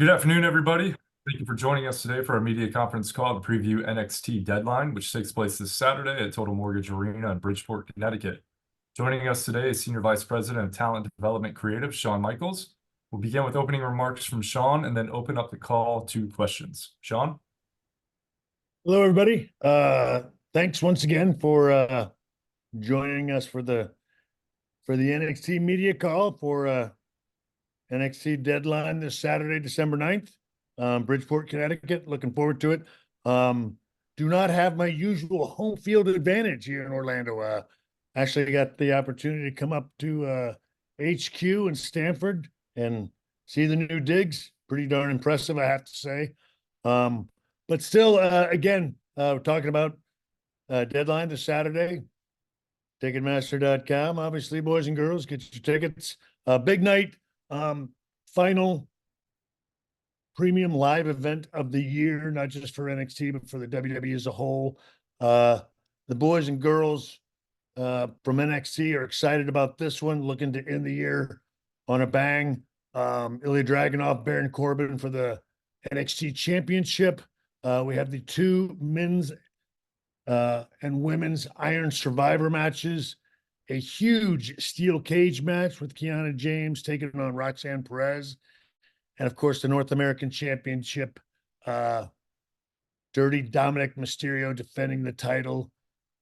Good afternoon, everybody. Thank you for joining us today for our media conference call to preview NXT Deadline, which takes place this Saturday at Total Mortgage Arena in Bridgeport, Connecticut. Joining us today is Senior Vice President of Talent Development Creative, Shawn Michaels. We'll begin with opening remarks from Shawn and then open up the call to questions. Shawn? Hello, everybody. Thanks once again for joining us for the NXT media call for NXT Deadline this Saturday, December 9th, Bridgeport, Connecticut. Looking forward to it. Do not have my usual home field advantage here in Orlando. Actually got the opportunity to come up to HQ in Stamford and see the new digs. Pretty darn impressive, I have to say. But still, again, we're talking about Deadline this Saturday. Ticketmaster.com. Obviously, boys and girls, get your tickets. Big night. Final premium live event of the year, not just for NXT, but for the WWE as a whole. The boys and girls from NXT are excited about this one, looking to end the year on a bang. Ilya Dragunov, Baron Corbin for the NXT Championship. We have the two men's and women's Iron Survivor matches, a huge steel cage match with Kiana James taking on Roxanne Perez, and of course the North American Championship, Dirty Dominic Mysterio defending the title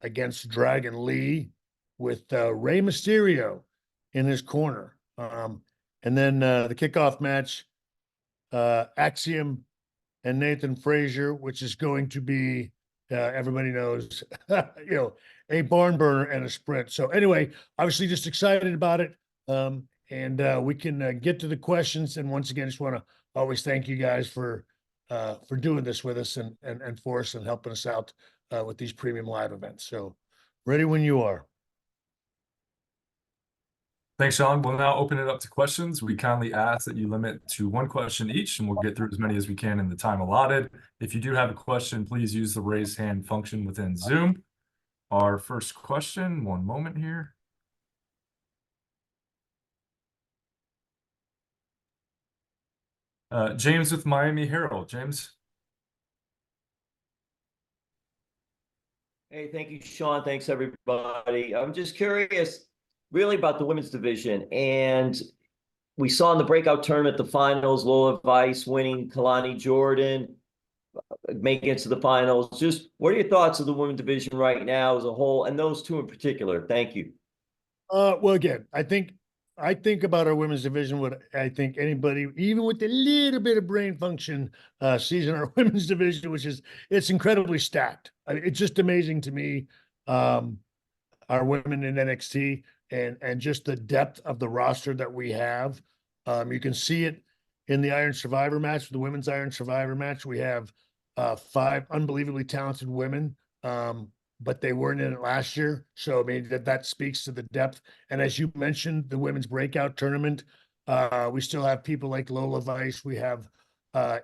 against Dragon Lee with Rey Mysterio in his corner. And then the kickoff match, Axiom and Nathan Frazier, which is going to be, everybody knows, a barn burner and a sprint. So anyway, obviously just excited about it. And we can get to the questions. And once again, just want to always thank you guys for doing this with us and for us and helping us out with these premium live events. So ready when you are. Thanks, Shawn. We'll now open it up to questions. We kindly ask that you limit to one question each, and we'll get through as many as we can in the time allotted. If you do have a question, please use the raise hand function within Zoom. Our first question, one moment here. James with Miami Herald. James. Hey, thank you, Shawn. Thanks, everybody. I'm just curious really about the women's division. And we saw in the breakout tournament, the finals, Lola Vice winning, Kalani Jordan making it to the finals. Just what are your thoughts of the women's division right now as a whole, and those two in particular? Thank you. Well, again, I think about our women's division, what I think anybody, even with a little bit of brain function, sees in our women's division, which is, it's incredibly stacked. It's just amazing to me, our women in NXT and just the depth of the roster that we have. You can see it in the Iron Survivor match, the women's Iron Survivor match. We have 5 unbelievably talented women, but they weren't in it last year. So, I mean, that speaks to the depth. And as you mentioned, the women's breakout tournament, we still have people like Lola Vice. We have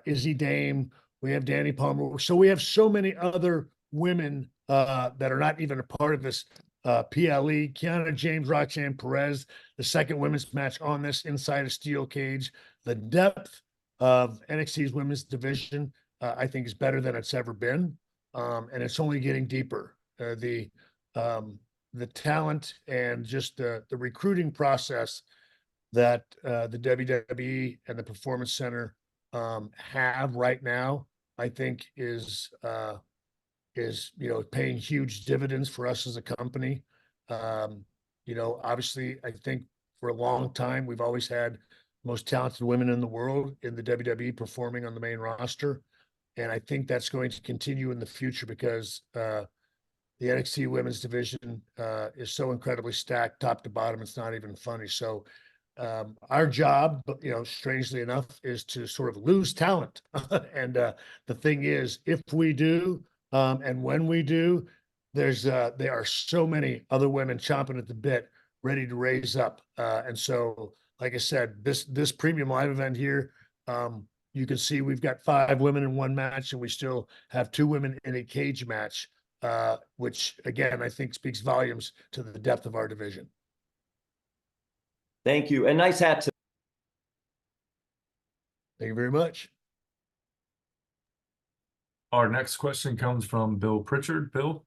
Izzy Dame. We have Danny Palmer. So we have so many other women that are not even a part of this PLE. Kiana James, Roxanne Perez, the second women's match on this inside a steel cage. The depth of NXT's women's division, I think, is better than it's ever been. And it's only getting deeper. The talent and just the recruiting process that the WWE and the Performance Center have right now, I think is paying huge dividends for us as a company. Obviously, I think for a long time we've always had most talented women in the world in the WWE performing on the main roster, and I think that's going to continue in the future because the NXT women's division is so incredibly stacked top to bottom. It's not even funny. So our job, strangely enough, is to sort of lose talent. And the thing is, if we do, and when we do, there are so many other women chomping at the bit, ready to raise up. And so, like I said, this premium live event here, you can see we've got 5 women in one match, and we still have 2 women in a cage match, which again, I think speaks volumes to the depth of our division. Thank you. And nice hat Thank you very much. Our next question comes from Bill Pritchard. Bill?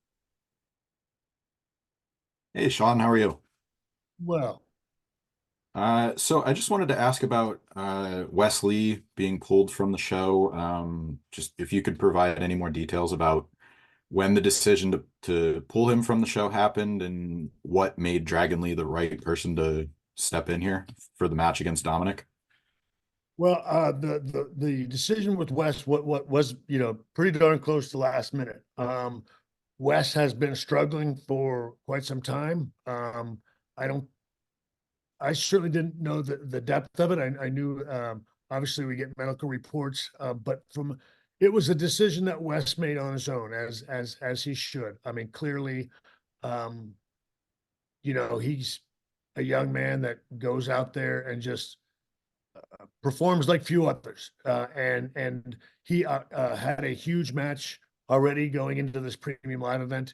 Hey, Shawn, how are you? Well, So I just wanted to ask about Wes Lee being pulled from the show. Just if you could provide any more details about when the decision to pull him from the show happened and what made Dragon Lee the right person to step in here for the match against Dominic. well, the decision with Wes, what was, pretty darn close to last minute. Wes has been struggling for quite some time. I don't I certainly didn't know the depth of it. I knew, obviously we get medical reports, but it was a decision that Wes made on his own, as he should. I mean, clearly, um, he's a young man that goes out there and just performs like few others. And he had a huge match already going into this premium live event,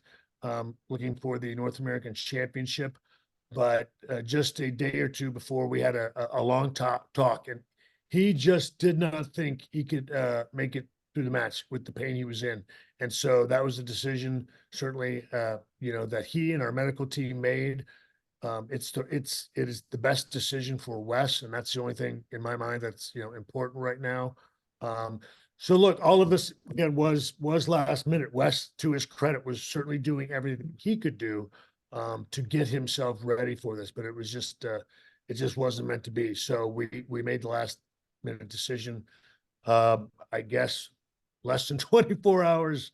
looking for the North American Championship. But just a day or two before, we had a long talk, and he just did not think he could make it through the match with the pain he was in. And so that was a decision, certainly, that he and our medical team made. It is the best decision for Wes, and that's the only thing in my mind that's important right now. So look, all of this again was last minute. Wes, to his credit, was certainly doing everything he could do to get himself ready for this, but it was just it just wasn't meant to be. So we made the last minute decision. I guess less than 24 hours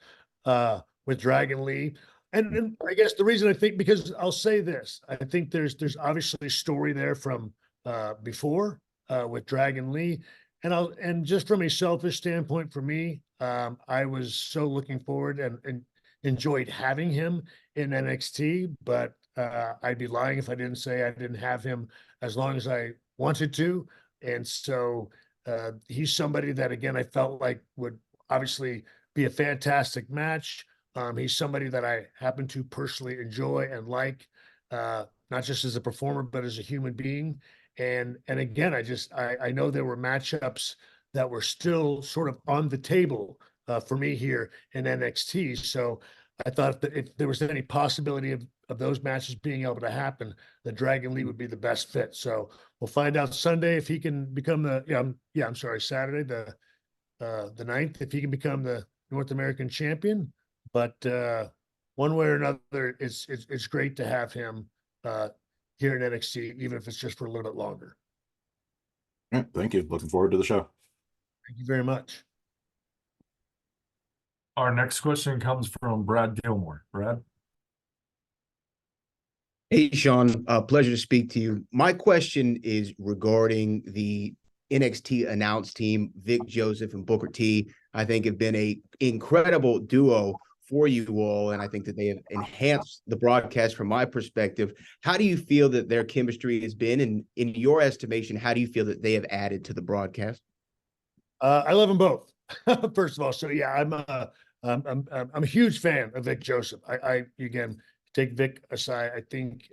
with Dragon Lee. And I guess the reason I think, because I'll say this, I think there's obviously a story there from before with Dragon Lee. And just from a selfish standpoint for me, I was so looking forward and enjoyed having him in NXT, but I'd be lying if I didn't say I didn't have him as long as I wanted to. And so he's somebody that, again, I felt like would obviously be a fantastic match. He's somebody that I happen to personally enjoy and like, not just as a performer, but as a human being. And again, I know there were matchups that were still sort of on the table for me here in NXT. So I thought that if there was any possibility of those matches being able to happen, the Dragon Lee would be the best fit. So we'll find out Sunday if he can become Saturday, the 9th, if he can become the North American champion. But one way or another, it's great to have him here in NXT, even if it's just for a little bit longer. Yeah, thank you. Looking forward to the show. Thank you very much. Our next question comes from Brad Gilmore. Brad? Hey, Shawn, pleasure to speak to you. My question is regarding the NXT announced team. Vic Joseph and Booker T, I think, have been an incredible duo for you all, and I think that they have enhanced the broadcast from my perspective. How do you feel that their chemistry has been, and in your estimation, how do you feel that they have added to the broadcast? I love them both. First of all, so yeah, I'm a huge fan of Vic Joseph. I again, take Vic aside, I think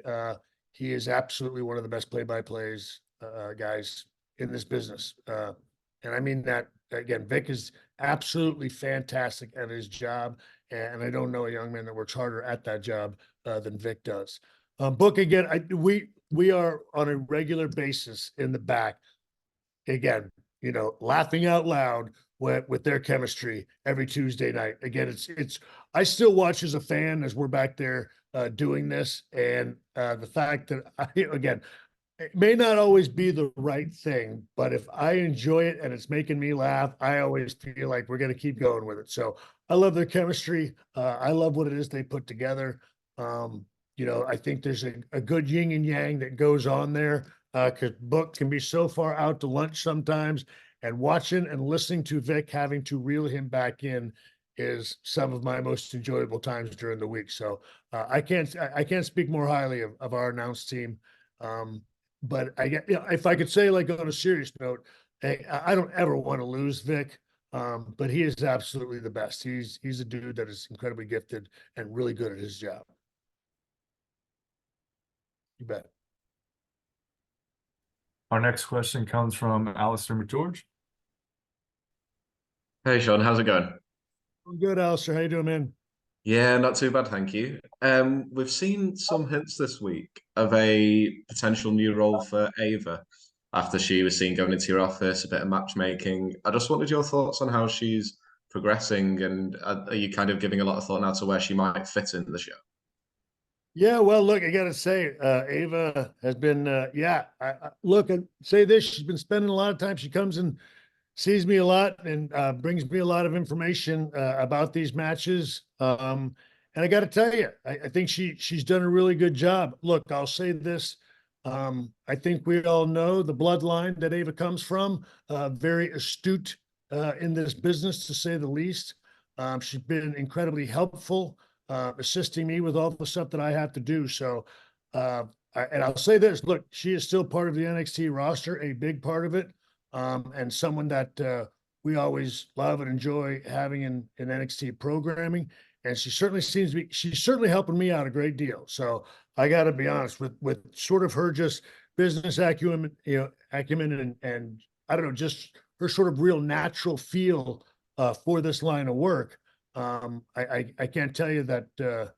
he is absolutely one of the best play-by-plays guys in this business. And I mean that, again, Vic is absolutely fantastic at his job. And I don't know a young man that works harder at that job than Vic does. Book, again, we are on a regular basis in the back, again, laughing out loud with their chemistry every Tuesday night. Again, I still watch as a fan as we're back there doing this. And the fact that again, it may not always be the right thing, but if I enjoy it and it's making me laugh, I always feel like we're going to keep going with it. So I love their chemistry. I love what it is they put together. I think there's a good yin and yang that goes on there, because Book can be so far out to lunch sometimes, and watching and listening to Vic having to reel him back in is some of my most enjoyable times during the week. So I can't speak more highly of our announced team. But if I could say, like, on a serious note, hey, I don't ever want to lose Vic, but he is absolutely the best. He's a dude that is incredibly gifted and really good at his job. You bet. Our next question comes from Alistair McGeorge. Hey Sean, how's it going? I'm good, Alistair. How you doing, man? Yeah, not too bad, thank you. We've seen some hints this week of a potential new role for Ava after she was seen going into your office, a bit of matchmaking. I just wanted your thoughts on how she's progressing, and are you kind of giving a lot of thought now to where she might fit in the show? Yeah, well, look, I gotta say, Ava has been, look, I say this, she's been spending a lot of time. She comes and sees me a lot and brings me a lot of information about these matches. And I got to tell you, I think she's done a really good job. Look, I'll say this. I think we all know the bloodline that Ava comes from, very astute in this business, to say the least. She's been incredibly helpful, assisting me with all the stuff that I have to do. So, and I'll say this, look, she is still part of the NXT roster, a big part of it, and someone that we always love and enjoy having in NXT programming. And she certainly seems to be, she's certainly helping me out a great deal. So I got to be honest with sort of her just business acumen, and I don't know, just her sort of real natural feel for this line of work. I can't tell you that,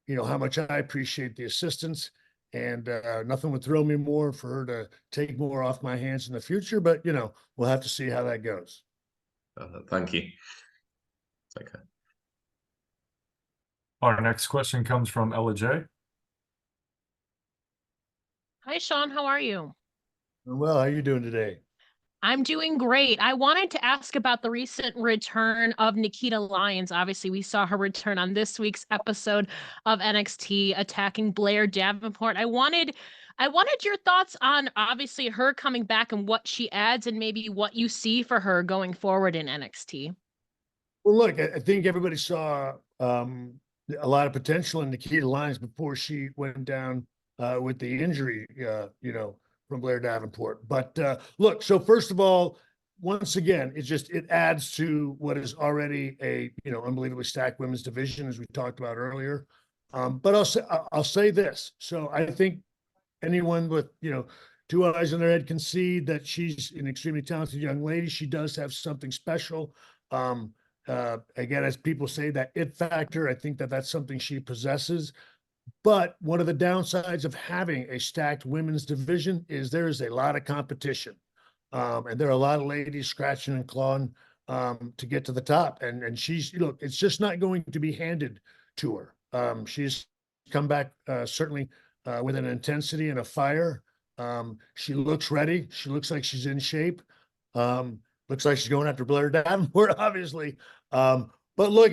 how much I appreciate the assistance, and nothing would thrill me more for her to take more off my hands in the future, but we'll have to see how that goes. Thank you. Okay. Our next question comes from Ella J. Hi, Sean. How are you? Well, how are you doing today? I'm doing great. I wanted to ask about the recent return of Nikita Lions. Obviously, we saw her return on this week's episode of NXT attacking Blair Davenport. I wanted your thoughts on obviously her coming back and what she adds and maybe what you see for her going forward in NXT. Well, look, I think everybody saw a lot of potential in Nikita Lions before she went down with the injury, from Blair Davenport. But look, so first of all, once again, it adds to what is already a unbelievably stacked women's division, as we talked about earlier. But I'll say this. So I think anyone with two eyes in their head can see that she's an extremely talented young lady. She does have something special. Again, as people say, that it factor, I think that's something she possesses. But one of the downsides of having a stacked women's division is there is a lot of competition. And there are a lot of ladies scratching and clawing to get to the top. And she's, it's just not going to be handed to her. She's come back certainly with an intensity and a fire. She looks ready. She looks like she's in shape. Looks like she's going after Blair Davenport, obviously. But look,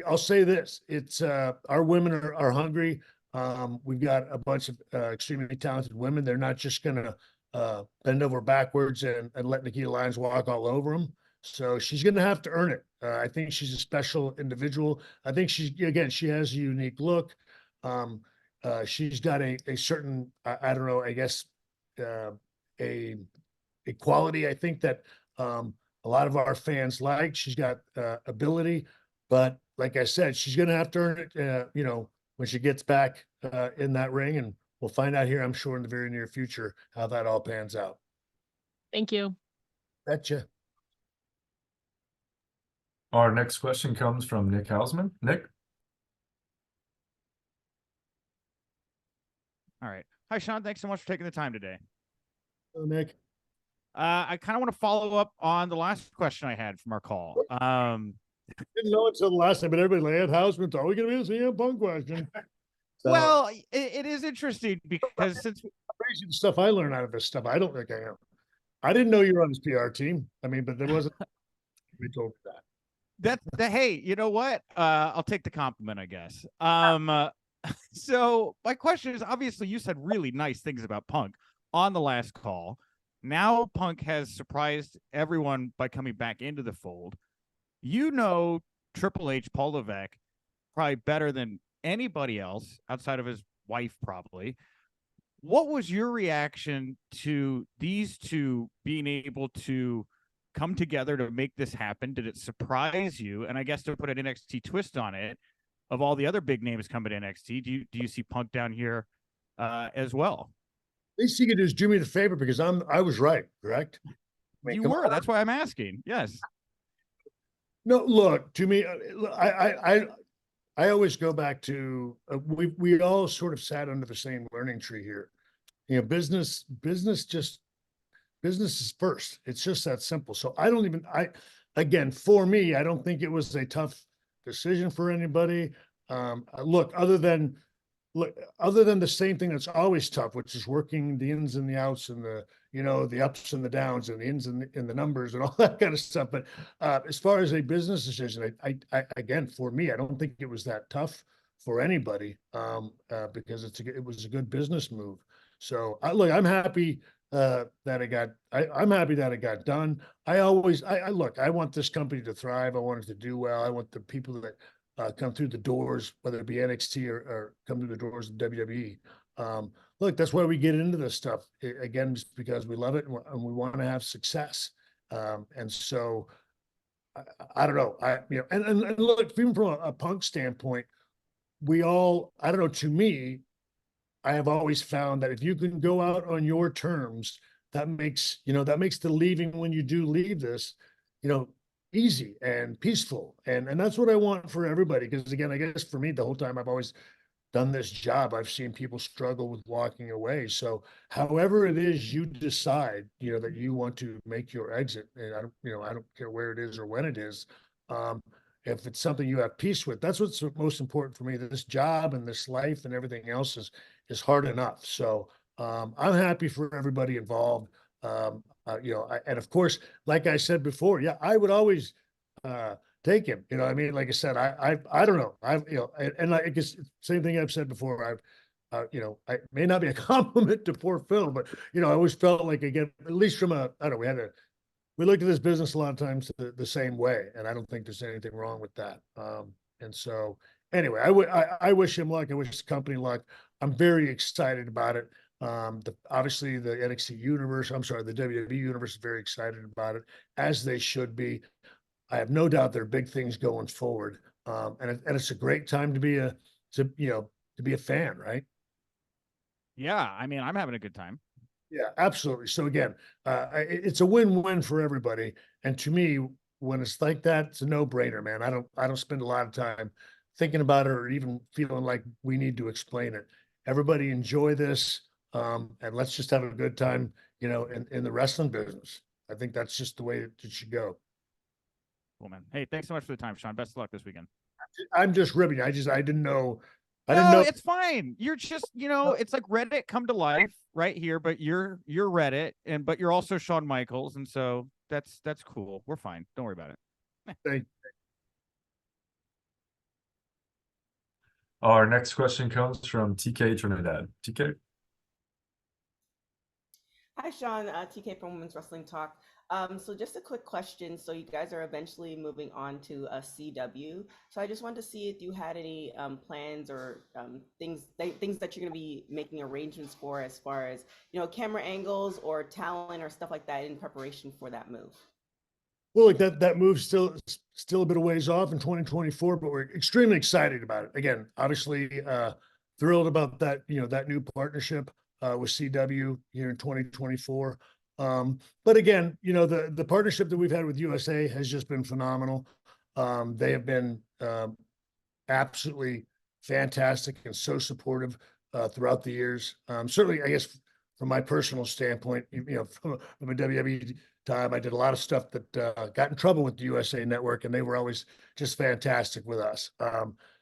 I'll say this: it's our women are hungry. We've got a bunch of extremely talented women. They're not just going to bend over backwards and let Nikita Lions walk all over them. So she's going to have to earn it. I think she's a special individual. I think she has a unique look. She's got a certain, I don't know, I guess, a quality, I think, that a lot of our fans like. She's got ability, but like I said, she's going to have to earn it, when she gets back in that ring, and we'll find out here, I'm sure, in the very near future, how that all pans out. Thank you. Betcha. Our next question comes from Nick Hausman. Nick? All right. Hi, Sean. Thanks so much for taking the time today. Hello, Nick. I kind of want to follow up on the last question I had from our call. Didn't know until the last time, but everybody like, Hausman's always going to be a CM Punk question. Well, it is interesting because since crazy the stuff I learned out of this stuff, I don't think I am. I didn't know you were on his PR team. I mean, but there wasn't. We told me that hey, you know what? I'll take the compliment, I guess. So my question is, obviously, you said really nice things about Punk on the last call. Now Punk has surprised everyone by coming back into the fold. Triple H, Paul Levesque, probably better than anybody else outside of his wife, probably. What was your reaction to these two being able to come together to make this happen? Did it surprise you? And I guess to put an NXT twist on it, of all the other big names coming to NXT, do you see Punk down here as well? At least you could just do me the favor, because I was right, correct? You were. That's why I'm asking. Yes. No, look, to me, I always go back to, we all sort of sat under the same learning tree here. You know, business is first. It's just that simple. So again, for me, I don't think it was a tough decision for anybody. Look, other than the same thing that's always tough, which is working the ins and the outs and the ups and the downs and the ins and the numbers and all that kind of stuff. But as far as a business decision, I again, for me, I don't think it was that tough for anybody, because it was a good business move. So I'm happy I'm happy that it got done. I look, I want this company to thrive. I want it to do well. I want the people that come through the doors, whether it be NXT or come through the doors of WWE. Look, that's why we get into this stuff, again, just because we love it and we want to have success. And so I don't know. And look, even from a Punk standpoint, I don't know, to me, I have always found that if you can go out on your terms, that makes the leaving, when you do leave this, easy and peaceful. And that's what I want for everybody. Because again, I guess for me, the whole time I've always done this job, I've seen people struggle with walking away. So however it is you decide, that you want to make your exit, and I don't care where it is or when it is. If it's something you have peace with, that's what's most important for me. This job and this life and everything else is hard enough. So I'm happy for everybody involved. And of course, like I said before, yeah, I would always take him. I mean, like I said, I don't know. And I guess same thing I've said before. I may not be a compliment to poor Phil, but I always felt like, again, at least from I don't know, we looked at this business a lot of times the same way, and I don't think there's anything wrong with that. And so anyway, I wish him luck. I wish the company luck. I'm very excited about it. Obviously the NXT universe, I'm sorry, the WWE universe is very excited about it, as they should be. I have no doubt there are big things going forward. And it's a great time to be a fan, right? Yeah, I mean, I'm having a good time. Yeah, absolutely. So again, it's a win-win for everybody. And to me, when it's like that, it's a no-brainer, man. I don't spend a lot of time thinking about it or even feeling like we need to explain it. Everybody enjoy this, and let's just have a good time, in the wrestling business. I think that's just the way it should go. Cool, man. Hey, thanks so much for the time, Shawn. Best of luck this weekend. I'm just ribbing. I didn't know. No, it's fine. You're just, it's like Reddit come to life right here, but you're Reddit, but you're also Shawn Michaels, and so that's cool. We're fine. Don't worry about it. Thank you. Our next question comes from TK Trinidad. TK. Hi, Shawn. TK from Women's Wrestling Talk. So just a quick question. So you guys are eventually moving on to a CW. So I just wanted to see if you had any plans or things that you're going to be making arrangements for, as far as, camera angles or talent or stuff like that in preparation for that move. Well, like that move's still a bit of ways off in 2024, but we're extremely excited about it. Again, obviously thrilled about that, that new partnership with CW here in 2024. But again, the partnership that we've had with USA has just been phenomenal. They have been absolutely fantastic and so supportive throughout the years. Certainly, I guess from my personal standpoint, from a WWE time, I did a lot of stuff that got in trouble with the USA Network, and they were always just fantastic with us.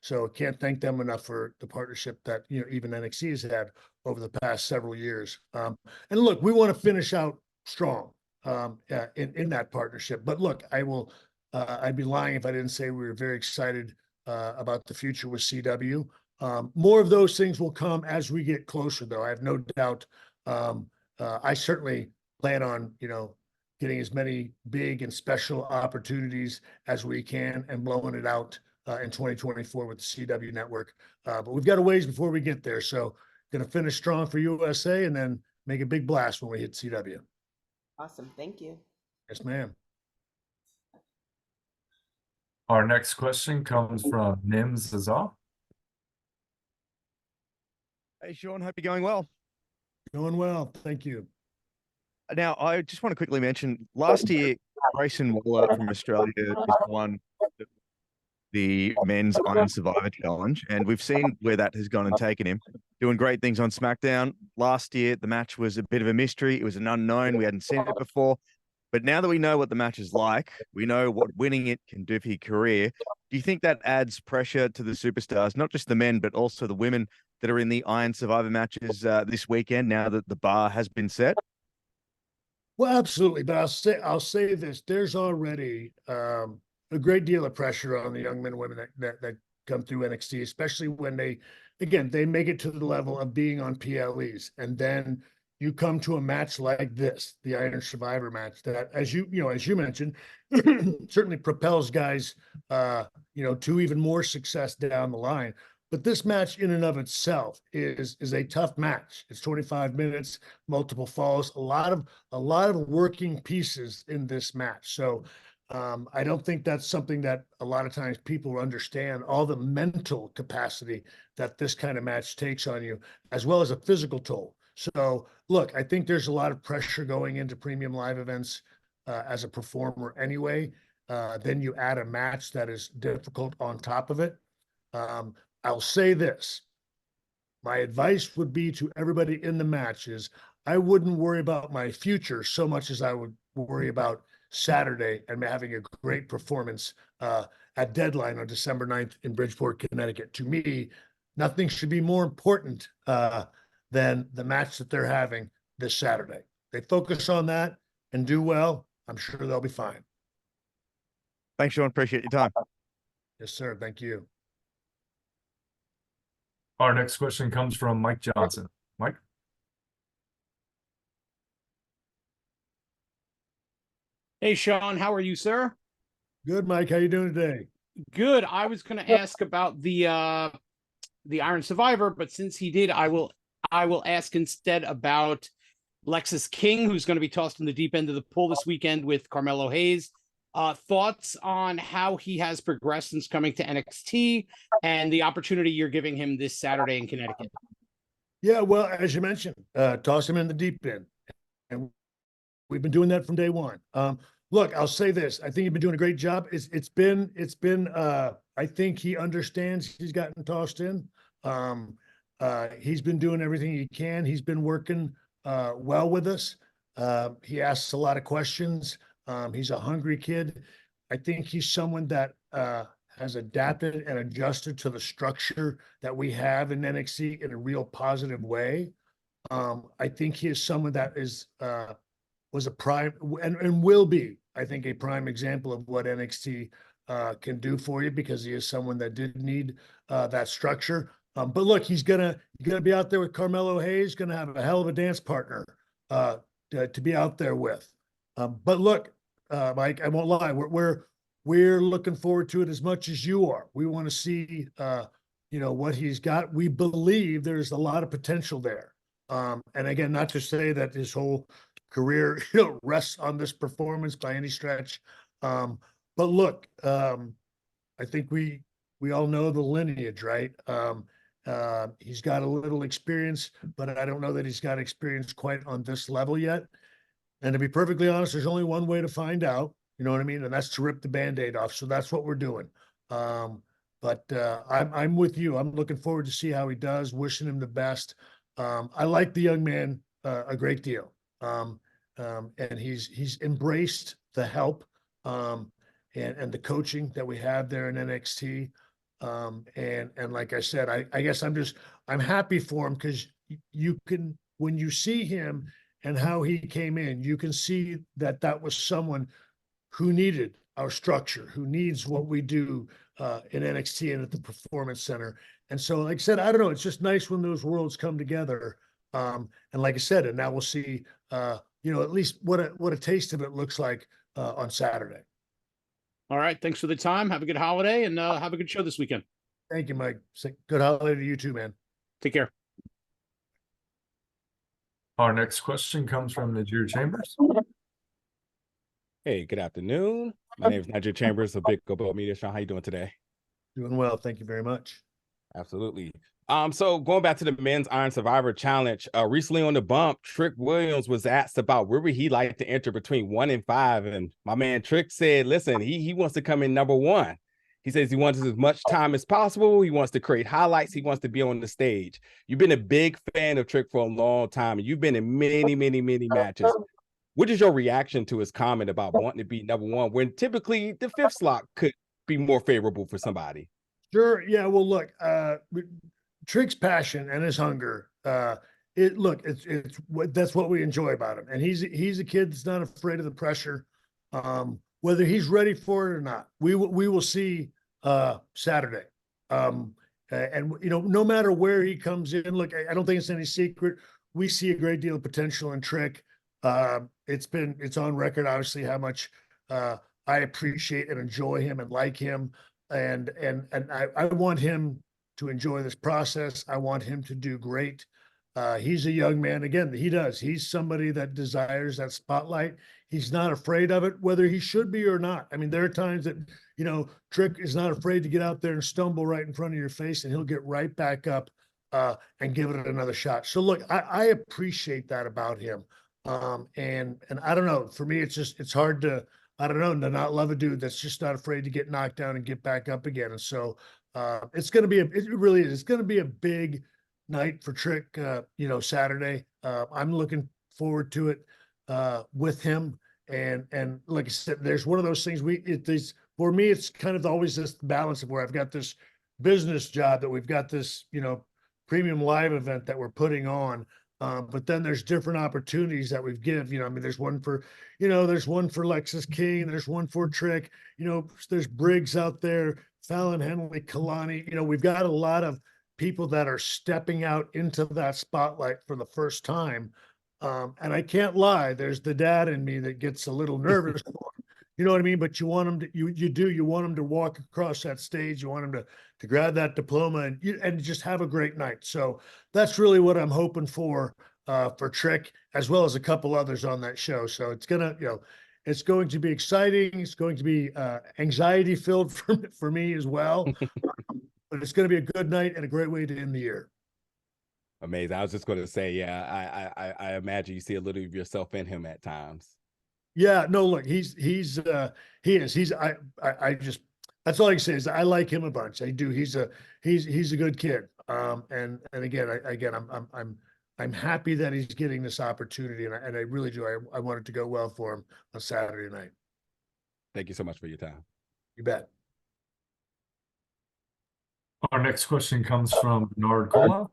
So can't thank them enough for the partnership that even NXT has had over the past several years. And look, we want to finish out strong in that partnership. But look, I'd be lying if I didn't say we were very excited about the future with CW. More of those things will come as we get closer, though. I have no doubt. I certainly plan on, getting as many big and special opportunities as we can and blowing it out in 2024 with the CW network. But we've got a ways before we get there. So going to finish strong for USA and then make a big blast when we hit CW. Awesome. Thank you. Yes, ma'am. Our next question comes from Nims Azar. Hey, Shawn. Hope you're going well. Going well. Thank you. Now, I just want to quickly mention last year, Grayson Mueller from Australia just won the men's Iron Survivor Challenge, and we've seen where that has gone and taken him, doing great things on SmackDown. Last year, the match was a bit of a mystery. It was an unknown. We hadn't seen it before. But now that we know what the match is like, we know what winning it can do for your career. Do you think that adds pressure to the superstars, not just the men, but also the women that are in the Iron Survivor matches this weekend, now that the bar has been set? Well, absolutely. But I'll say this: there's already a great deal of pressure on the young men and women that come through NXT, especially when they make it to the level of being on PLEs, and then you come to a match like this, the Iron Survivor match, that as you mentioned, certainly propels guys to even more success down the line. But this match in and of itself is a tough match. It's 25 minutes, multiple falls, a lot of working pieces in this match. So I don't think that's something that a lot of times people understand, all the mental capacity that this kind of match takes on you, as well as a physical toll. So look, I think there's a lot of pressure going into premium live events as a performer anyway. Then you add a match that is difficult on top of it. I'll say this: my advice would be to everybody in the matches, I wouldn't worry about my future so much as I would worry about Saturday and having a great performance at Deadline on December 9th in Bridgeport, Connecticut. To me, nothing should be more important than the match that they're having this Saturday. They focus on that and do well, I'm sure they'll be fine. Thanks, Shawn. Appreciate your time. Yes, sir. Thank you. Our next question comes from Mike Johnson. Mike? Hey, Shawn, how are you, sir? Good, Mike. How you doing today? Good. I was going to ask about the Iron Survivor, but since he did, I will ask instead about Lexus King, who's going to be tossed in the deep end of the pool this weekend with Carmelo Hayes. Thoughts on how he has progressed since coming to NXT and the opportunity you're giving him this Saturday in Connecticut? Yeah, well, as you mentioned, toss him in the deep end. And we've been doing that from day one. Look, I'll say this: I think he's been doing a great job. It's been. I think he understands he's gotten tossed in. He's been doing everything he can. He's been working well with us. He asks a lot of questions. He's a hungry kid. I think he's someone that has adapted and adjusted to the structure that we have in NXT in a real positive way. I think he is someone that was a prime and will be, I think, a prime example of what NXT can do for you, because he is someone that did need that structure. But look, he's gonna be out there with Carmelo Hayes, gonna have a hell of a dance partner to be out there with. But look, Mike, I won't lie, we're looking forward to it as much as you are. We want to see what he's got. We believe there's a lot of potential there. And again, not to say that his whole career rests on this performance by any stretch. But look, I think we all know the lineage, right? He's got a little experience, but I don't know that he's got experience quite on this level yet. And to be perfectly honest, there's only one way to find out, you know what I mean? And that's to rip the Band-Aid off. So that's what we're doing. But I'm with you. I'm looking forward to see how he does, wishing him the best. I like the young man a great deal. And he's embraced the help and the coaching that we have there in NXT. And like I said, I guess I'm happy for him, because you can, when you see him and how he came in, you can see that was someone who needed our structure, who needs what we do in NXT and at the Performance Center. And so, like I said, I don't know, it's just nice when those worlds come together. And like I said, and now we'll see, at least what a taste of it looks like on Saturday. All right. Thanks for the time. Have a good holiday and have a good show this weekend. Thank you, Mike. Good holiday to you too, man. Take care. Our next question comes from Najir Chambers. Hey, good afternoon. My name is Nigel Chambers of Big Go Media. Shawn, how you doing today? Doing well. Thank you very much. Absolutely. So going back to the men's Iron Survivor Challenge, recently on the bump, Trick Williams was asked about where would he like to enter between 1 and 5, and my man Trick said, "Listen, he wants to come in number 1. He says he wants as much time as possible. He wants to create highlights. He wants to be on the stage." You've been a big fan of Trick for a long time, and you've been in many, many, many matches. What is your reaction to his comment about wanting to be number 1 when typically the 5th slot could be more favorable for somebody? Sure. Yeah. Well, look, Trick's passion and his hunger. That's what we enjoy about him, and he's a kid that's not afraid of the pressure. Whether he's ready for it or not, we will see Saturday. And no matter where he comes in, look, I don't think it's any secret. We see a great deal of potential in Trick. It's on record, obviously, how much I appreciate and enjoy him and like him, and I want him to enjoy this process. I want him to do great. He's a young man. Again, he's somebody that desires that spotlight. He's not afraid of it, whether he should be or not. I mean, there are times that, Trick is not afraid to get out there and stumble right in front of your face, and he'll get right back up and give it another shot. So look, I appreciate that about him. And I don't know, for me, it's hard to not love a dude that's just not afraid to get knocked down and get back up again. And so it's going to be it's going to be a big night for Trick, Saturday. I'm looking forward to it with him. And like I said, there's one of those things for me, it's kind of always this balance of where I've got this business job that we've got this, premium live event that we're putting on. But then there's different opportunities that we've there's one for Lexus King, there's one for Trick, there's Briggs out there, Fallon Henley, Kalani, we've got a lot of people that are stepping out into that spotlight for the first time. And I can't lie, there's the dad in me that gets a little nervous. You know what I mean? But you want them to, you want them to walk across that stage. You want them to grab that diploma and just have a great night. So that's really what I'm hoping for Trick, as well as a couple others on that show. So it's it's going to be exciting. It's going to be anxiety filled for me as well. But it's going to be a good night and a great way to end the year. Amazing. I was just going to say, yeah, I imagine you see a little of yourself in him at times. Yeah, no, look, he is. That's all I can say is I like him a bunch. I do. He's a good kid. And again, I'm happy that he's getting this opportunity, and I really do. I want it to go well for him on Saturday night. Thank you so much for your time. You bet. Our next question comes from Bernard Cola.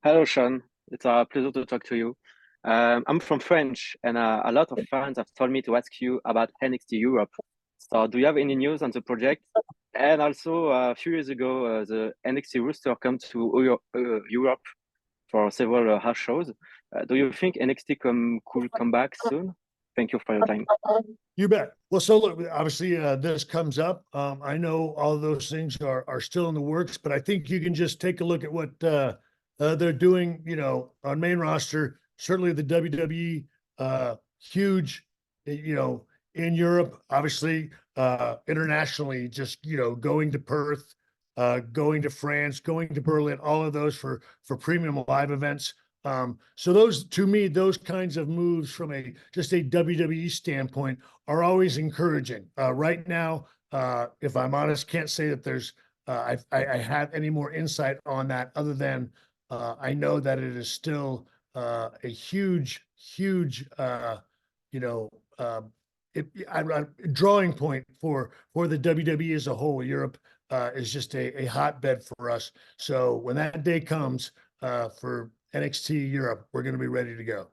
Hello, Shawn. It's a pleasure to talk to you. I'm from French, and a lot of fans have told me to ask you about NXT Europe. So, do you have any news on the project? And also, a few years ago, the NXT roster came to Europe for several house shows. Do you think NXT could come back soon? Thank you for your time. You bet. Well, so look, obviously this comes up. I know all of those things are still in the works, but I think you can just take a look at what they're doing, on main roster. Certainly the WWE, huge, in Europe, obviously, internationally, just, going to Perth, going to France, going to Berlin, all of those for premium live events. So those kinds of moves from just a WWE standpoint are always encouraging. Right now, if I'm honest, can't say that there's, I have any more insight on that other than I know that it is still a huge, drawing point for the WWE as a whole. Europe is just a hotbed for us. So when that day comes for NXT Europe, we're going to be ready to go.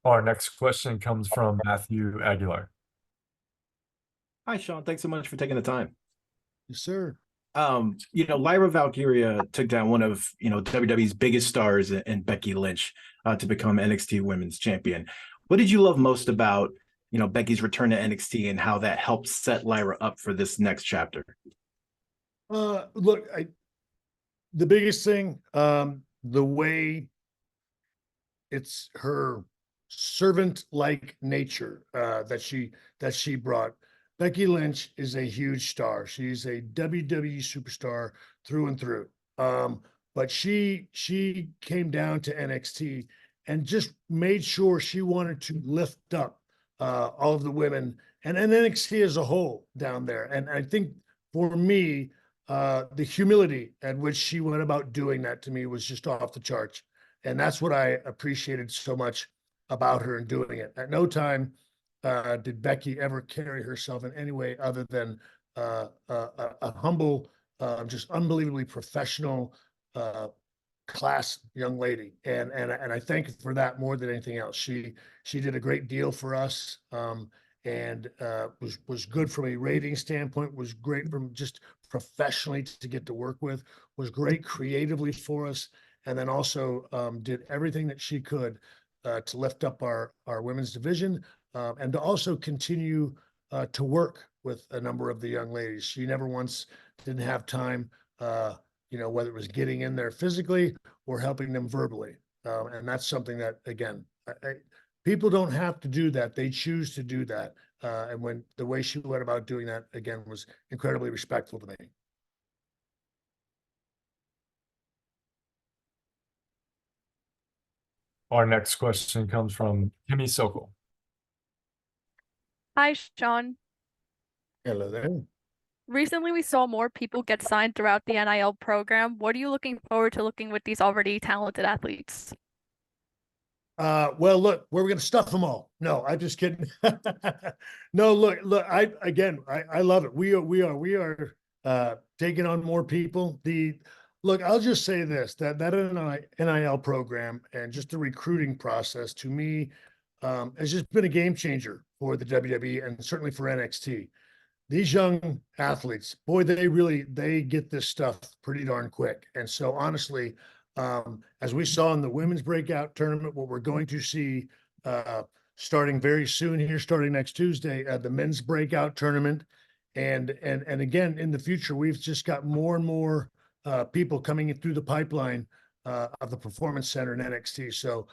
Our next question comes from Matthew Aguilar. Hi, Shawn. Thanks so much for taking the time. Yes, sir. Lyra Valkyria took down one of, WWE's biggest stars in Becky Lynch to become NXT Women's Champion. What did you love most about, Becky's return to NXT and how that helped set Lyra up for this next chapter? Look, the biggest thing, the way it's her servant-like nature that she brought. Becky Lynch is a huge star. She's a WWE superstar through and through. But she came down to NXT and just made sure she wanted to lift up all of the women and NXT as a whole down there. And I think for me, the humility at which she went about doing that to me was just off the charts. And that's what I appreciated so much about her and doing it. At no time did Becky ever carry herself in any way other than a humble, just unbelievably professional, class young lady. And I thank her for that more than anything else. She did a great deal for us. And was good from a rating standpoint, was great from just professionally to get to work with, was great creatively for us, and then also did everything that she could to lift up our women's division and to also continue to work with a number of the young ladies. She never once didn't have time, whether it was getting in there physically or helping them verbally. And that's something that, again, people don't have to do that. They choose to do that. And when the way she went about doing that, again, was incredibly respectful to me. Our next question comes from Kimmy Sokol. Hi, Shawn. Hello there. Recently, we saw more people get signed throughout the NIL program. What are you looking forward to looking with these already talented athletes? Well, look, we're going to stuff them all. No, I'm just kidding. No, look, I love it. We are taking on more people. Look, I'll just say this, that NIL program and just the recruiting process to me has just been a game changer for the WWE and certainly for NXT. These young athletes, boy, they get this stuff pretty darn quick. And so honestly, as we saw in the women's breakout tournament, what we're going to see starting very soon here, starting next Tuesday, the men's breakout tournament. And again, in the future, we've just got more and more people coming in through the pipeline of the Performance Center in NXT. So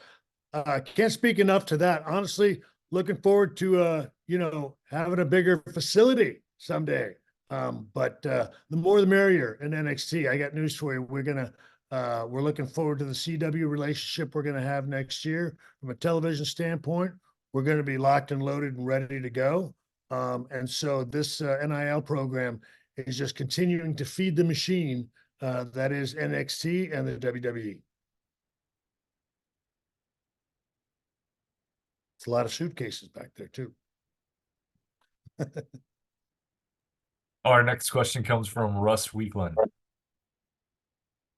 I can't speak enough to that. Honestly, looking forward to, having a bigger facility someday. But the more the merrier in NXT. I got news for you. We're looking forward to the CW relationship we're going to have next year. From a television standpoint, we're going to be locked and loaded and ready to go. And so this NIL program is just continuing to feed the machine that is NXT and the WWE. It's a lot of suitcases back there too. Our next question comes from Russ Weekland.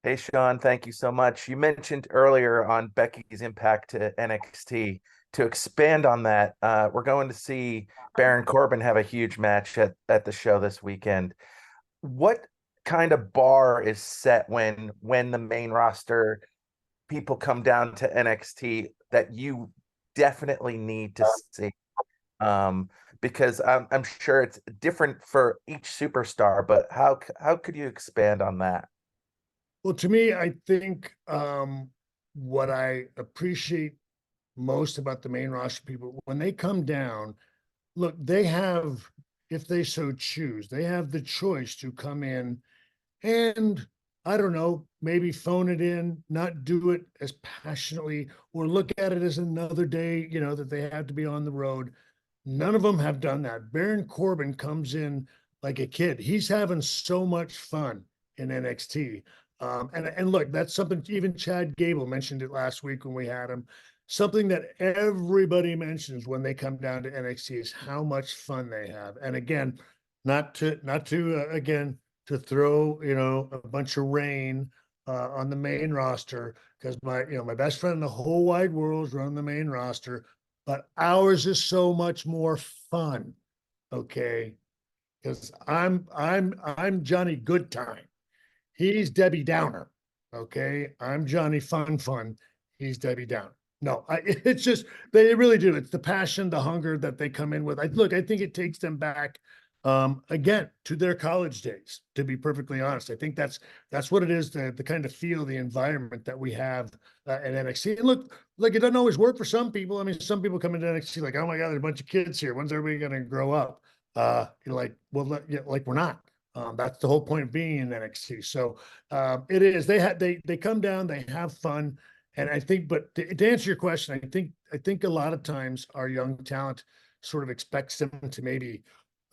Hey, Shawn, thank you so much. You mentioned earlier on Becky's impact to NXT. To expand on that, we're going to see Baron Corbin have a huge match at the show this weekend. What kind of bar is set when the main roster people come down to NXT that you definitely need to see? Because I'm sure it's different for each superstar, but how could you expand on that? Well, to me, I think what I appreciate most about the main roster people, when they come down, look, they have, if they so choose, they have the choice to come in and, I don't know, maybe phone it in, not do it as passionately, or look at it as another day, that they have to be on the road. None of them have done that. Baron Corbin comes in like a kid. He's having so much fun in NXT. And look, that's something even Chad Gable mentioned it last week when we had him. Something that everybody mentions when they come down to NXT is how much fun they have. And again, not to throw, a bunch of rain on the main roster, because my best friend in the whole wide world is running the main roster, but ours is so much more fun. Okay. Because I'm Johnny Goodtime. He's Debbie Downer. Okay. I'm Johnny Fun. He's Debbie Downer. No, it's just, they really do. It's the passion, the hunger that they come in with. I think it takes them back again, to their college days, to be perfectly honest. I think that's what it is, the kind of feel, the environment that we have at NXT. And look, it doesn't always work for some people. I mean, some people come into NXT like, oh my God, there's a bunch of kids here. When's everybody going to grow up? You're like, well, yeah, like we're not. That's the whole point of being in NXT. So it is. They come down, they have fun, and I think. But to answer your question, I think a lot of times our young talent sort of expects them to maybe,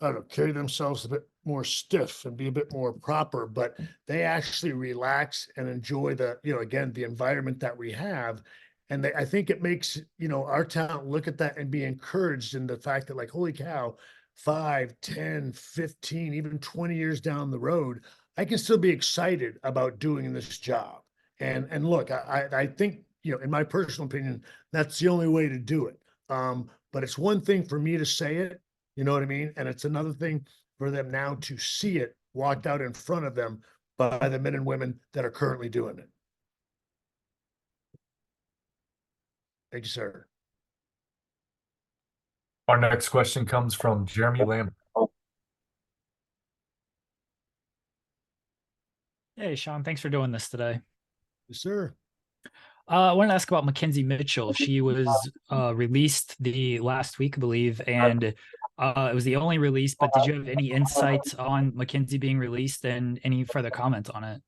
I don't know, carry themselves a bit more stiff and be a bit more proper, but they actually relax and enjoy the, again, the environment that we have. And I think it makes, our talent look at that and be encouraged in the fact that, like, holy cow, 5, 10, 15, even 20 years down the road, I can still be excited about doing this job. And look, I think, in my personal opinion, that's the only way to do it. But it's one thing for me to say it, you know what I mean? And it's another thing for them now to see it walked out in front of them by the men and women that are currently doing it. Thank you, sir. Our next question comes from Jeremy Lambert. Hey, Shawn, thanks for doing this today. Yes, sir. I wanted to ask about McKenzie Mitchell. She was released the last week, I believe, and it was the only release, but did you have any insights on McKenzie being released and any further comments on it?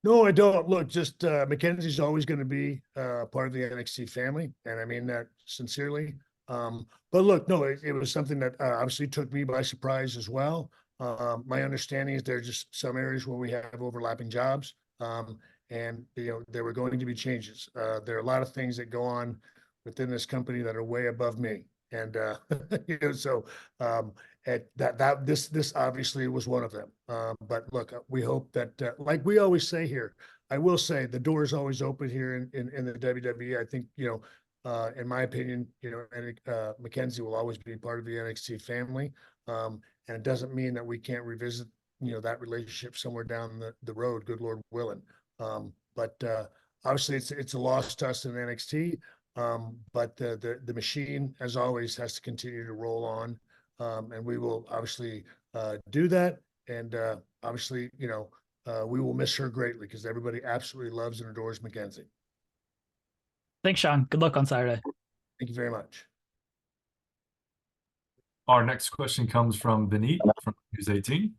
No, I don't. Look, just McKenzie's always going to be part of the NXT family, and I mean that sincerely. But look, no, it was something that obviously took me by surprise as well. My understanding is there's just some areas where we have overlapping jobs, and there were going to be changes. There are a lot of things that go on within this company that are way above me, and so this obviously was one of them. But look, we hope that, like we always say here, I will say the door is always open here in the WWE. I think in my opinion, McKenzie will always be part of the NXT family, and it doesn't mean that we can't revisit that relationship somewhere down the road. Good Lord willing. But obviously, it's a loss to us in NXT. But the machine, as always, has to continue to roll on, and we will obviously do that. And obviously, we will miss her greatly because everybody absolutely loves and adores McKenzie. Thanks, Shawn. Good luck on Saturday. Thank you very much. Our next question comes from Vineet from News 18.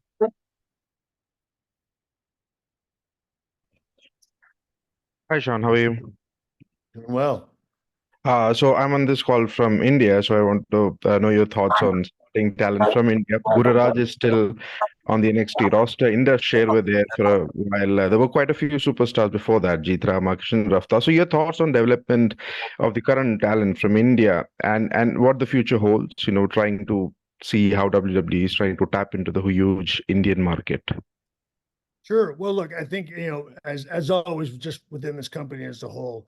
Hi, Shawn. How are you? Doing well. So I'm on this call from India, so I want to know your thoughts on starting talent from India. Gururaj is still on the NXT roster. Indus Sher were there for a while. There were quite a few superstars before that, Jeet Ram, Akshan Rafta. So your thoughts on development of the current talent from India and what the future holds, trying to see how WWE is trying to tap into the huge Indian market. Sure. Well, look, I think, as always, just within this company as a whole,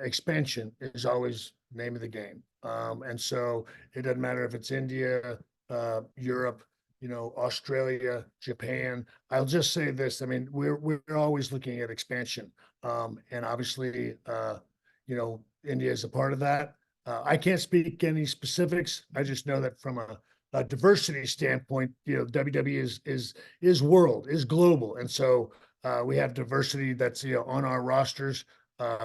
expansion is always the name of the game. And so it doesn't matter if it's India, Europe, Australia, Japan. I'll just say this. I mean, we're always looking at expansion. And obviously, India is a part of that. I can't speak any specifics. I just know that from a diversity standpoint, WWE is world, is global. And so we have diversity that's, on our rosters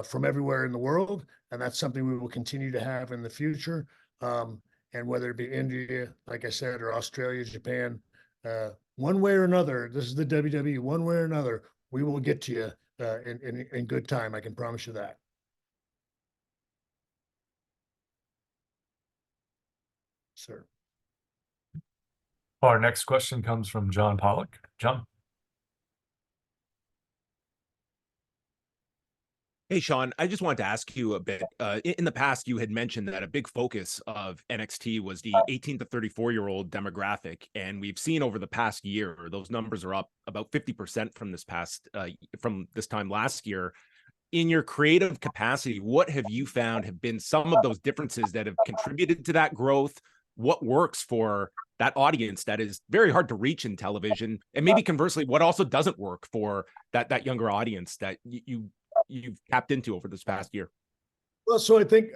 from everywhere in the world. And that's something we will continue to have in the future. And whether it be India, like I said, or Australia, Japan, one way or another, this is the WWE, one way or another, we will get to you in good time. I can promise you that. Sir. Our next question comes from John Pollock. John. Hey, Shawn, I just wanted to ask you a bit. In the past, you had mentioned that a big focus of NXT was the 18 to 34-year-old demographic. And we've seen over the past year, those numbers are up about 50% from this time last year. In your creative capacity, what have you found have been some of those differences that have contributed to that growth? What works for that audience that is very hard to reach in television? And maybe conversely, what also doesn't work for that younger audience that you've tapped into over this past year? Well, so I think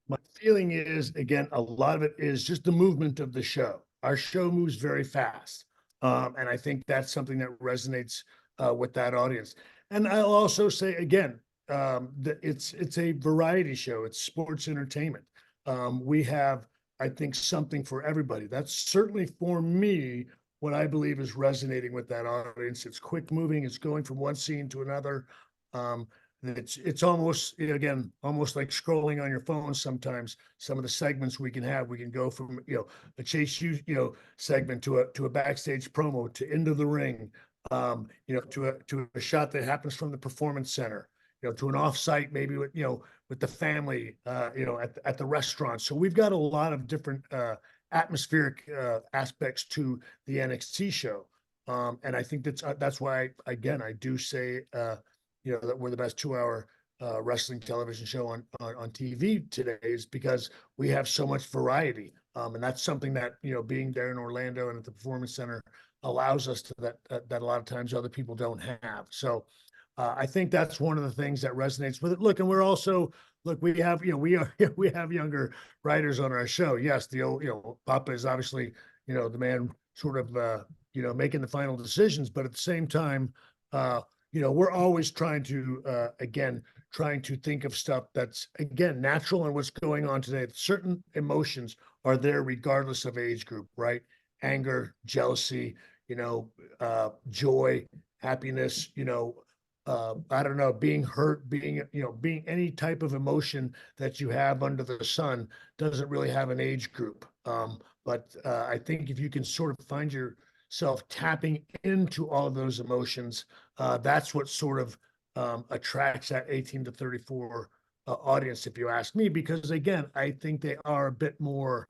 My feeling is, again, a lot of it is just the movement of the show. Our show moves very fast. And I think that's something that resonates with that audience. And I'll also say again, that it's a variety show. It's sports entertainment. We have, I think, something for everybody. That's certainly for me what I believe is resonating with that audience. It's quick moving. It's going from one scene to another. It's almost, again, almost like scrolling on your phone sometimes. Some of the segments we can go from, a Chase U, segment to a backstage promo to into the ring, to a shot that happens from the performance center, to an offsite maybe with the family, at the restaurant. So we've got a lot of different atmospheric aspects to the NXT show. And I think that's why, again, I do say, that we're the best 2-hour wrestling television show on TV today, is because we have so much variety. And that's something that, being there in Orlando and at the Performance Center allows us to that a lot of times other people don't have. So I think that's one of the things that resonates with it. Look, and we're also, we have, we have younger writers on our show. Yes, the old, Papa is obviously, the man sort of, making the final decisions, but at the same time, we're always trying to, trying to think of stuff that's, again, natural and what's going on today. Certain emotions are there regardless of age group, right? Anger, jealousy, joy, happiness, I don't know, being hurt, being any type of emotion that you have under the sun doesn't really have an age group. But I think if you can sort of find yourself tapping into all of those emotions, that's what sort of attracts that 18 to 34 audience, if you ask me, because again, I think they are a bit more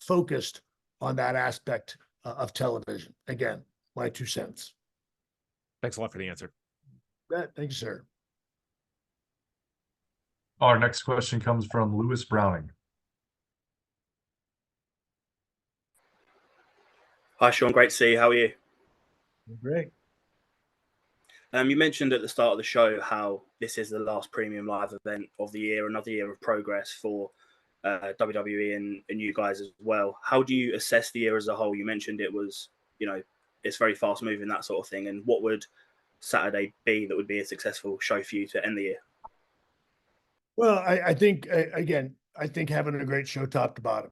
focused on that aspect of television. Again, my 2 cents. Thanks a lot for the answer. Thank you, sir. Our next question comes from Lewis Browning. Hi, Shawn. Great to see you. How are you? Great. You mentioned at the start of the show how this is the last premium live event of the year, another year of progress for WWE and you guys as well. How do you assess the year as a whole? You mentioned it was, it's very fast moving, that sort of thing. And what would Saturday be that would be a successful show for you to end the year? Well, I think, again, I think having a great show top to bottom.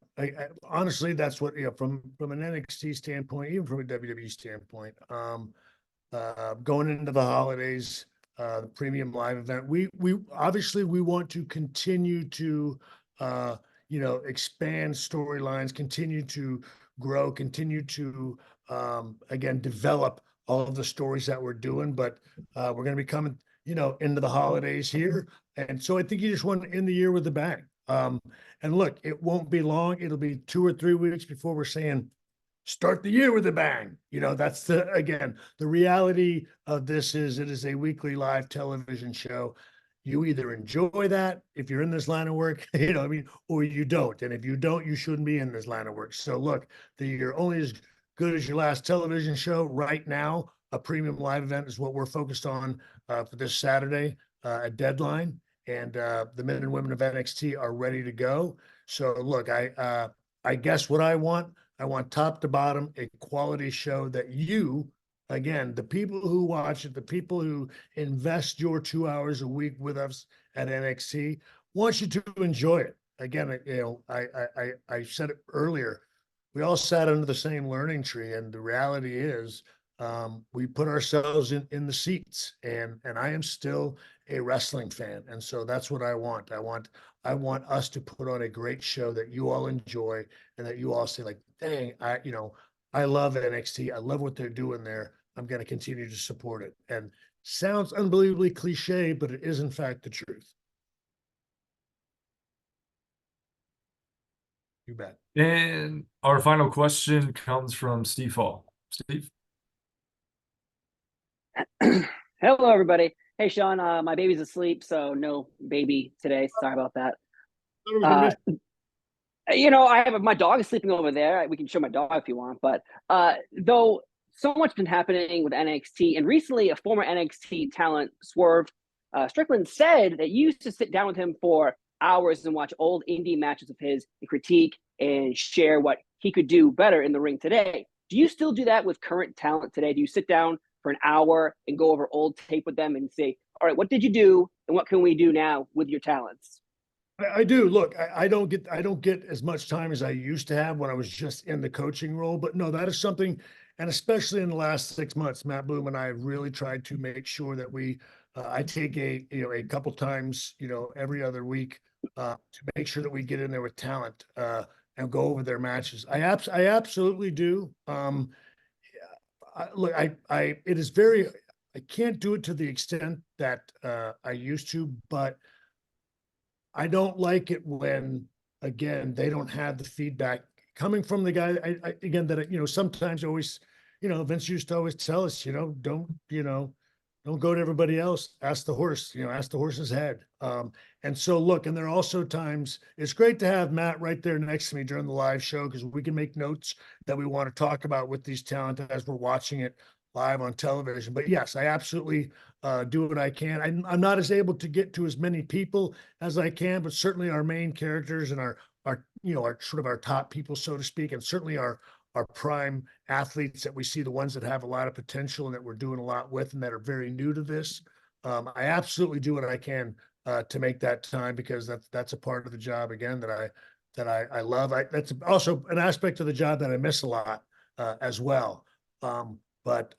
Honestly, that's what, from an NXT standpoint, even from a WWE standpoint, going into the holidays, the premium live event, we obviously we want to continue to, expand storylines, continue to grow, continue to, again, develop all of the stories that we're doing, but we're going to be coming, into the holidays here. And so I think you just want to end the year with a bang. And look, it won't be long. It'll be 2 or 3 weeks before we're saying, start the year with a bang. That's the reality of this is it is a weekly live television show. You either enjoy that if you're in this line of work, or you don't. And if you don't, you shouldn't be in this line of work. So look, you're only as good as your last television show. Right now, a premium live event is what we're focused on for this Saturday at Deadline. And the men and women of NXT are ready to go. So look, I guess what I want top to bottom, a quality show that you, again, the people who watch it, the people who invest your 2 hours a week with us at NXT, want you to enjoy it. Again, I said it earlier, we all sat under the same learning tree, and the reality is we put ourselves in the seats, and I am still a wrestling fan. And so that's what I want. I want us to put on a great show that you all enjoy and that you all say like, dang, I love NXT. I love what they're doing there. I'm going to continue to support it. And sounds unbelievably cliche, but it is in fact the truth. You bet. And our final question comes from Steve Hall. Steve? Hello, everybody. Hey, Shawn, my baby's asleep, so no baby today. Sorry about that. I have my dog is sleeping over there. We can show my dog if you want. But though so much been happening with NXT, and recently a former NXT talent, Swerve Strickland, said that you used to sit down with him for hours and watch old indie matches of his and critique and share what he could do better in the ring today. Do you still do that with current talent today? Do you sit down for an hour and go over old tape with them and say, all right, what did you do and what can we do now with your talents? I do. Look, I don't get as much time as I used to have when I was just in the coaching role. But no, that is something, and especially in the last 6 months, Matt Bloom and I have really tried to make sure that I take a couple times, every other week to make sure that we get in there with talent and go over their matches. I absolutely do. It is very. I can't do it to the extent that I used to, but I don't like it when, again, they don't have the feedback coming from the guy. Sometimes always, Vince used to always tell us, don't go to everybody else. Ask the horse, ask the horse's head. And so look, and there are also times it's great to have Matt right there next to me during the live show because we can make notes that we want to talk about with these talent as we're watching it live on television. But yes, I absolutely do what I can. I'm not as able to get to as many people as I can, but certainly our main characters and our sort of our top people, so to speak, and certainly our prime athletes that we see, the ones that have a lot of potential and that we're doing a lot with and that are very new to this. I absolutely do what I can to make that time because that's a part of the job again that I love. That's also an aspect of the job that I miss a lot as well. But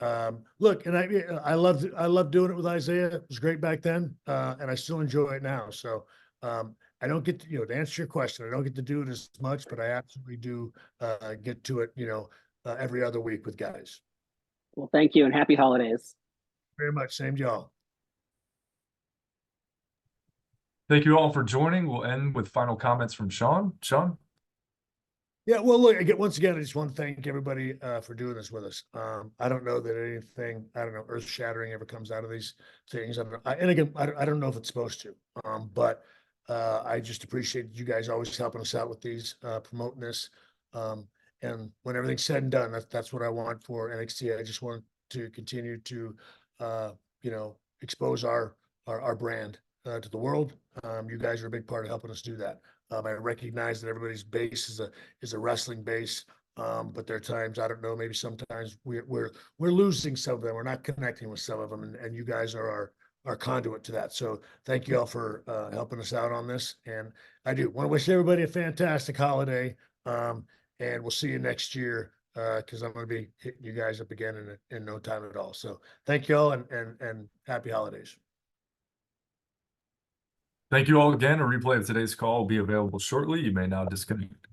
look, and I love doing it with Isaiah. It was great back then, and I still enjoy it now. So I don't get to, to answer your question, I don't get to do it as much, but I absolutely do get to it, every other week with guys. Well, thank you and happy holidays. Very much. Same to y'all. Thank you all for joining. We'll end with final comments from Shawn. Shawn? Yeah, well, look, once again, I just want to thank everybody for doing this with us. I don't know that anything, earth-shattering ever comes out of these things. I don't know if it's supposed to, but I just appreciate you guys always helping us out with these, promoting this. And when everything's said and done, that's what I want for NXT. I just want to continue to, expose our brand to the world. You guys are a big part of helping us do that. I recognize that everybody's base is a wrestling base, but there are times, I don't know, maybe sometimes we're losing some of them. We're not connecting with some of them, and you guys are our conduit to that. So thank you all for helping us out on this. And I do want to wish everybody a fantastic holiday, and we'll see you next year because I'm going to be hitting you guys up again in no time at all. So thank you all and happy holidays. Thank you all again. A replay of today's call will be available shortly. You may now disconnect.